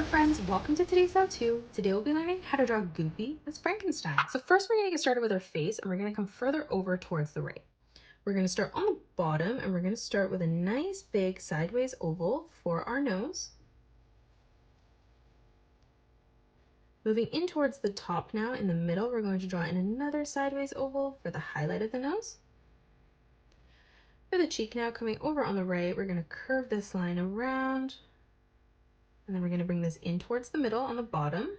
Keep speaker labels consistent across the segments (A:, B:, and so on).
A: Hello friends, welcome to today's how-to. Today we'll be learning how to draw Goofy as Frankenstein. So first we're going to get started with our face and we're going to come further over towards the right. We're going to start on the bottom and we're going to start with a nice big sideways oval for our nose. Moving in towards the top now, in the middle we're going to draw in another sideways oval for the highlight of the nose. For the cheek now, coming over on the right, we're going to curve this line around. And then we're going to bring this in towards the middle on the bottom.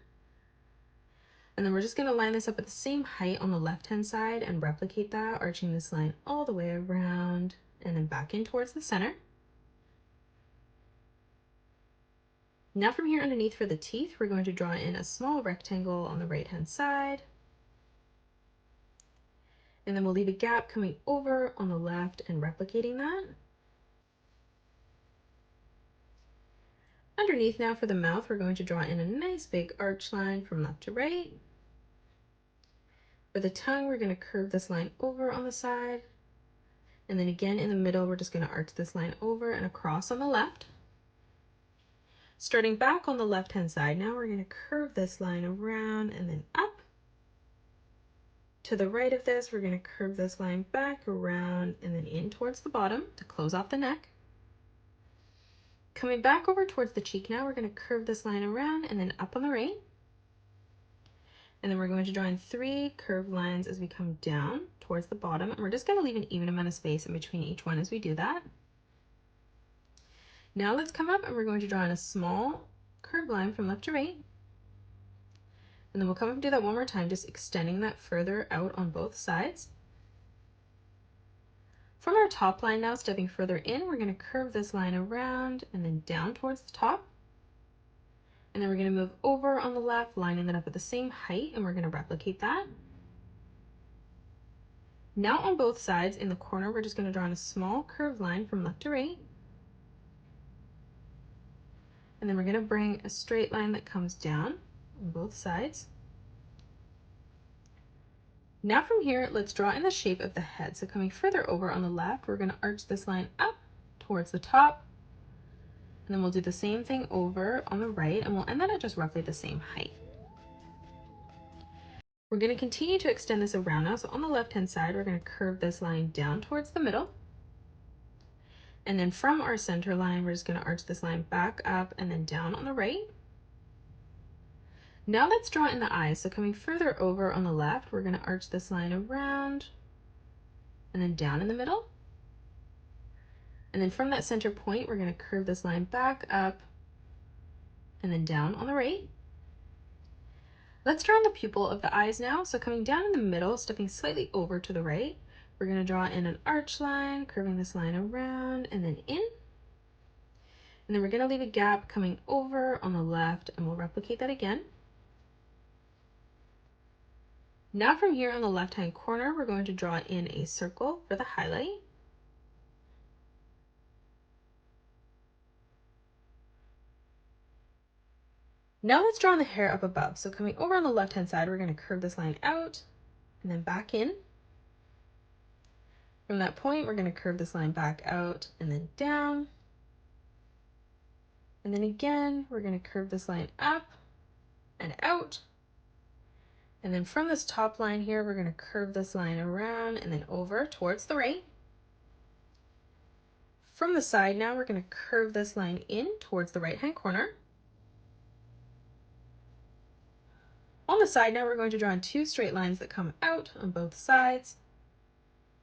A: And then we're just going to line this up at the same height on the left-hand side and replicate that, arching this line all the way around and then back in towards the center. Now from here underneath for the teeth, we're going to draw in a small rectangle on the right-hand side. And then we'll leave a gap coming over on the left and replicating that. Underneath now for the mouth, we're going to draw in a nice big arch line from left to right. For the tongue, we're going to curve this line over on the side. And then again in the middle, we're just going to arch this line over and across on the left. Starting back on the left-hand side now, we're going to curve this line around and then up. To the right of this, we're going to curve this line back around and then in towards the bottom to close off the neck. Coming back over towards the cheek now, we're going to curve this line around and then up on the right. And then we're going to draw in 3 curved lines as we come down towards the bottom. And we're just going to leave an even amount of space in between each one as we do that. Now let's come up and we're going to draw in a small curved line from left to right. And then we'll come up and do that one more time, just extending that further out on both sides. From our top line now, stepping further in, we're going to curve this line around and then down towards the top. And then we're going to move over on the left, lining that up at the same height, and we're going to replicate that. Now on both sides, in the corner, we're just going to draw in a small curved line from left to right. And then we're going to bring a straight line that comes down on both sides. Now from here, let's draw in the shape of the head. So coming further over on the left, we're going to arch this line up towards the top. And then we'll do the same thing over on the right, and we'll end that at just roughly the same height. We're going to continue to extend this around now. So on the left-hand side, we're going to curve this line down towards the middle. And then from our center line, we're just going to arch this line back up and then down on the right. Now let's draw in the eyes. So coming further over on the left, we're going to arch this line around and then down in the middle. And then from that center point, we're going to curve this line back up and then down on the right. Let's draw in the pupil of the eyes now. So coming down in the middle, stepping slightly over to the right, we're going to draw in an arch line, curving this line around and then in. And then we're going to leave a gap coming over on the left, and we'll replicate that again. Now from here on the left-hand corner, we're going to draw in a circle for the highlight. Now let's draw in the hair up above. So coming over on the left-hand side, we're going to curve this line out and then back in. From that point, we're going to curve this line back out and then down. And then again, we're going to curve this line up and out. And then from this top line here, we're going to curve this line around and then over towards the right. From the side now, we're going to curve this line in towards the right-hand corner. On the side now, we're going to draw in 2 straight lines that come out on both sides.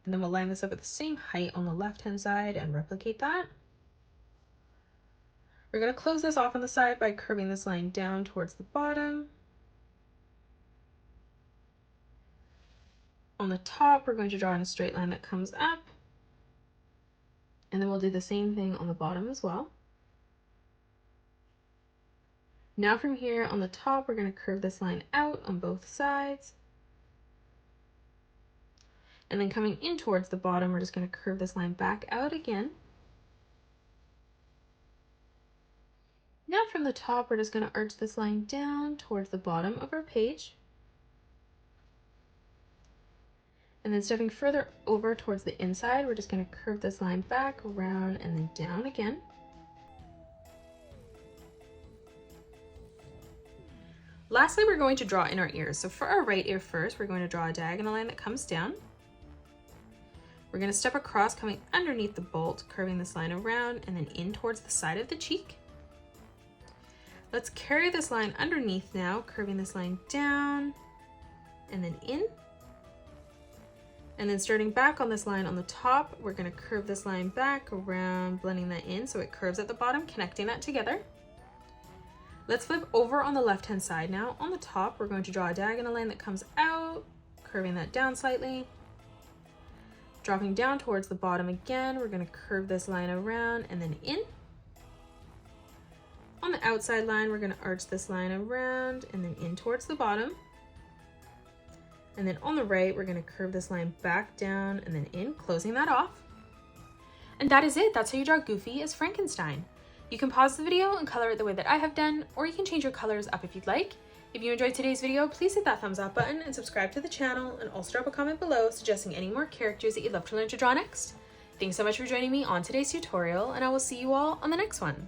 A: And then we'll line this up at the same height on the left-hand side and replicate that. We're going to close this off on the side by curving this line down towards the bottom. On the top, we're going to draw in a straight line that comes up. And then we'll do the same thing on the bottom as well. Now from here on the top, we're going to curve this line out on both sides. And then coming in towards the bottom, we're just going to curve this line back out again. Now from the top, we're just going to arch this line down towards the bottom of our page. And then stepping further over towards the inside, we're just going to curve this line back, around, and then down again. Lastly, we're going to draw in our ears. So for our right ear first, we're going to draw a diagonal line that comes down. We're going to step across, coming underneath the bolt, curving this line around and then in towards the side of the cheek. Let's carry this line underneath now, curving this line down and then in. And then starting back on this line on the top, we're going to curve this line back around, blending that in so it curves at the bottom, connecting that together. Let's flip over on the left-hand side now. On the top, we're going to draw a diagonal line that comes out, curving that down slightly. Dropping down towards the bottom again, we're going to curve this line around and then in. On the outside line, we're going to arch this line around and then in towards the bottom. And then on the right, we're going to curve this line back down and then in, closing that off. And that is it. That's how you draw Goofy as Frankenstein. You can pause the video and color it the way that I have done, or you can change your colors up if you'd like. If you enjoyed today's video, please hit that thumbs up button and subscribe to the channel, and also drop a comment below suggesting any more characters that you'd love to learn to draw next. Thanks so much for joining me on today's tutorial, and I will see you all on the next one.